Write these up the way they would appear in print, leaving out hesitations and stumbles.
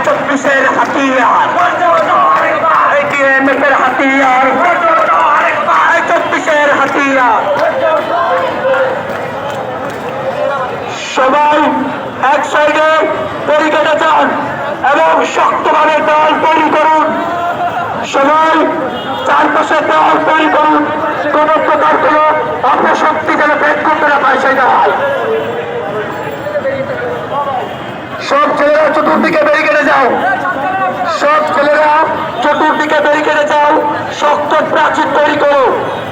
চব্বিশের হাতিয়ার, ATMF এর হাতিয়ার, চব্বিশের হাতিয়ার। সবাই এক সাইডে ব্যারিকেডে যান এবং শক্তভাবে দল তৈরি করুন। সবাই চারপাশে দল তৈরি করুন। কোন প্রকার কোন অপশক্তি যেন বেদ করতে না পায় সেই দল। সব ছেলেরা চতুর্দিকে ব্যারিকেডে যাও, সব ছেলেরা চতুর্দিকে ব্যারিকেডে যাও। শক্ত প্রাচীর তৈরি করো,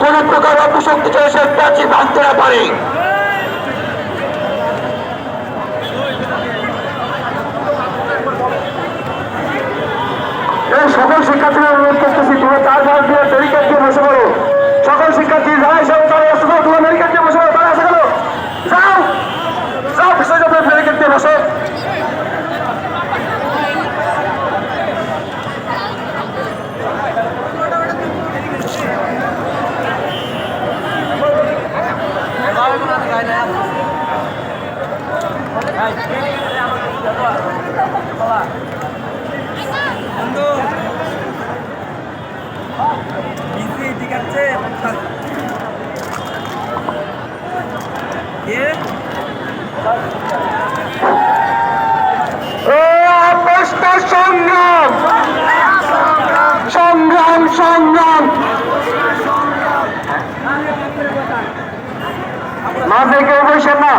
কোন প্রকার অপশক্তি যেন সে প্রাচীর ভাঙতে না পারে। সকল শিক্ষার্থীরা অনুরোধ করতেছি, তোমরা 4 ভাগ দিয়ে ব্যারিকেড দিয়ে বসে পড়ো। সকল শিক্ষার্থী যারা হিসাবে তারা আসতে পারো, তোমরা ব্যারিকেড দিয়ে বসে পড়ো। তারা আসে গেল, যাও যাও বিষয় যাবে, ব্যারিকেড দিয়ে বসো। সংগ্রাম সংগ্রাম সংগ্রাম মাঝে কেউ বসেন না।